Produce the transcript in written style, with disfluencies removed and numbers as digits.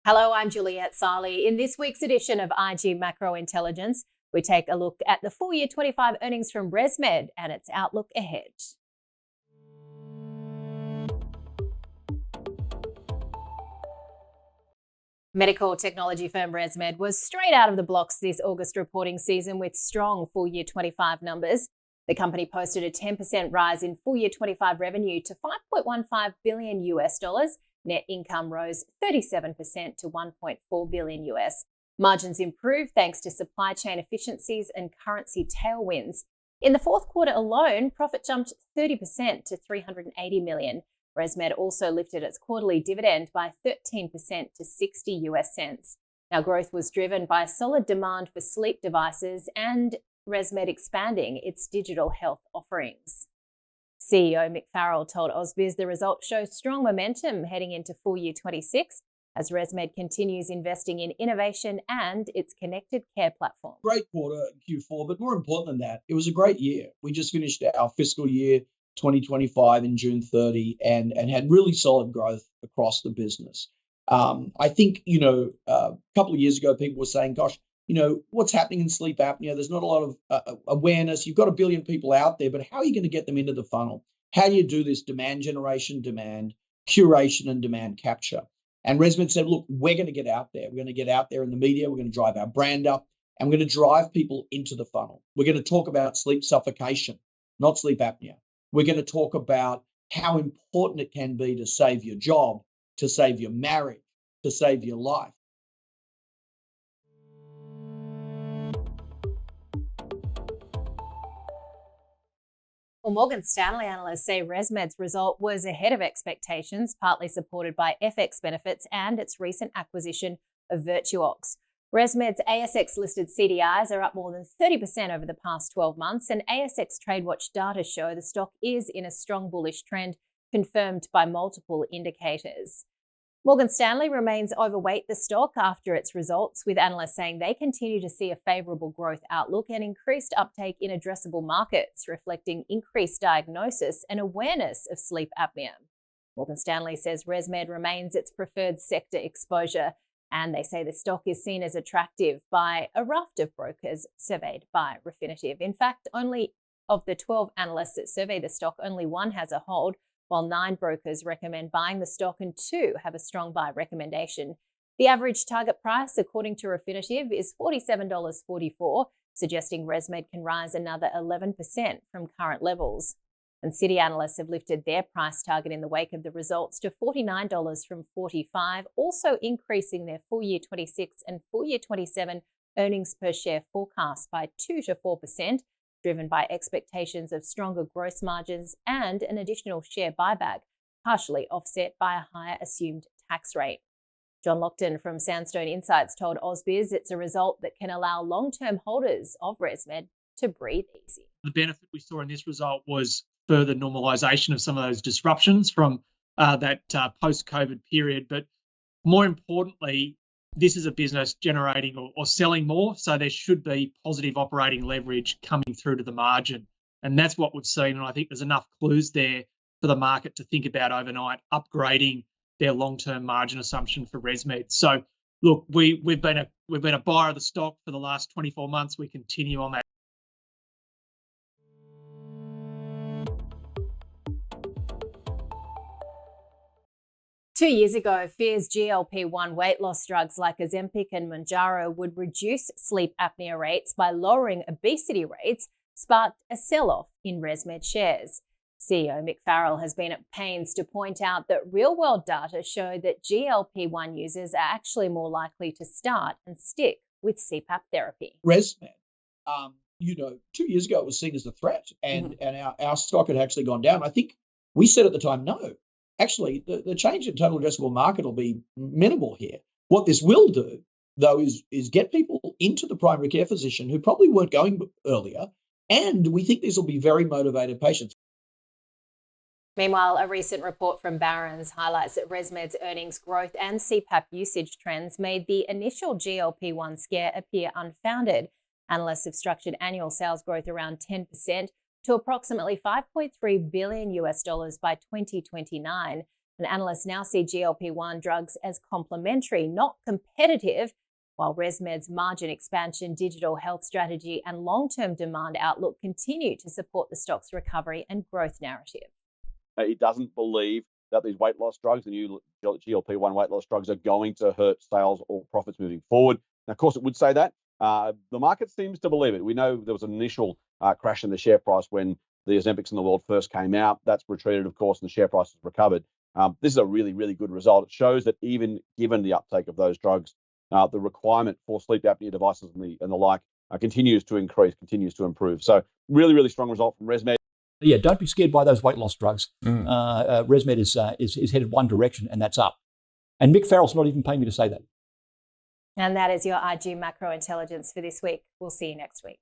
Hello, I'm Juliette Sarli. In this week's edition of IG Macro Intelligence, we take a look at the full year 25 earnings from ResMed and its outlook ahead. Medical technology firm ResMed was straight out of the blocks this August reporting season with strong full year 25 numbers. The company posted a 10% rise in full year 25 revenue to $5.15 billion US. Net income rose 37% to $1.4 billion US. Margins improved thanks to supply chain efficiencies and currency tailwinds. In the fourth quarter alone, profit jumped 30% to $380 million. ResMed also lifted its quarterly dividend by 13% to 60 US cents. Now, growth was driven by solid demand for sleep devices and ResMed expanding its digital health offerings. CEO Mick Farrell told AusBiz the results show strong momentum heading into full year 26 as ResMed continues investing in innovation and its connected care platform. Great quarter in Q4, but more important than that, it was a great year. We just finished our fiscal year 2025 in June 30 and had really solid growth across the business. I think, a couple of years ago, people were saying, gosh, what's happening in sleep apnea? There's not a lot of awareness. You've got a billion people out there, but how are you going to get them into the funnel? How do you do this demand generation, demand curation, and demand capture? And ResMed said, look, we're going to get out there. We're going to get out there in the media. We're going to drive our brand up, and we're going to drive people into the funnel. We're going to talk about sleep suffocation, not sleep apnea. We're going to talk about how important it can be to save your job, to save your marriage, to save your life. Well, Morgan Stanley analysts say ResMed's result was ahead of expectations, partly supported by FX benefits and its recent acquisition of Virtuox. ResMed's ASX-listed CDIs are up more than 30% over the past 12 months, and ASX TradeWatch data show the stock is in a strong bullish trend, confirmed by multiple indicators. Morgan Stanley remains overweight the stock after its results, with analysts saying they continue to see a favourable growth outlook and increased uptake in addressable markets, reflecting increased diagnosis and awareness of sleep apnea. Morgan Stanley says ResMed remains its preferred sector exposure, and they say the stock is seen as attractive by a raft of brokers surveyed by Refinitiv. In fact, only of the 12 analysts that survey the stock, only one has a hold, while 9 brokers recommend buying the stock and 2 have a strong buy recommendation. The average target price, according to Refinitiv, is $47.44, suggesting ResMed can rise another 11% from current levels. And Citi analysts have lifted their price target in the wake of the results to $49 from $45, also increasing their full year 26 and full year 27 earnings per share forecast by 2 to 4%. Driven by expectations of stronger gross margins and an additional share buyback, partially offset by a higher assumed tax rate. John Lockton from Sandstone Insights told AusBiz it's a result that can allow long-term holders of ResMed to breathe easy. The benefit we saw in this result was further normalisation of some of those disruptions from that post-COVID period. But more importantly, this is a business generating or selling more, so there should be positive operating leverage coming through to the margin. And that's what we've seen, and I think there's enough clues there for the market to think about overnight upgrading their long-term margin assumption for ResMed. So, look, we've been a buyer of the stock for the last 24 months. We continue on that. Two years ago, fears GLP-1 weight loss drugs like Ozempic and Mounjaro would reduce sleep apnea rates by lowering obesity rates sparked a sell-off in ResMed shares. CEO Mick Farrell has been at pains to point out that real-world data show that GLP-1 users are actually more likely to start and stick with CPAP therapy. ResMed, 2 years ago, it was seen as a threat, and our stock had actually gone down. I think we said at the time, no. Actually, the change in total addressable market will be minimal here. What this will do, though, is get people into the primary care physician who probably weren't going earlier, and we think these will be very motivated patients. Meanwhile, a recent report from Barron's highlights that ResMed's earnings growth and CPAP usage trends made the initial GLP-1 scare appear unfounded. Analysts have structured annual sales growth around 10% to approximately $5.3 billion by 2029. And analysts now see GLP-1 drugs as complementary, not competitive, while ResMed's margin expansion, digital health strategy, and long-term demand outlook continue to support the stock's recovery and growth narrative. He doesn't believe that these weight loss drugs, the new GLP-1 weight loss drugs, are going to hurt sales or profits moving forward. Now, of course, it would say that. The market seems to believe it. We know there was an initial crash in the share price when the Ozempics in the world first came out. That's retreated, of course, and the share price has recovered. This is a really, really good result. It shows that even given the uptake of those drugs, the requirement for sleep apnea devices and the like continues to increase, continues to improve. So really, really strong result from ResMed. Yeah, don't be scared by those weight loss drugs. ResMed is headed one direction, and that's up. And Mick Farrell's not even paying me to say that. And that is your IG Macro Intelligence for this week. We'll see you next week.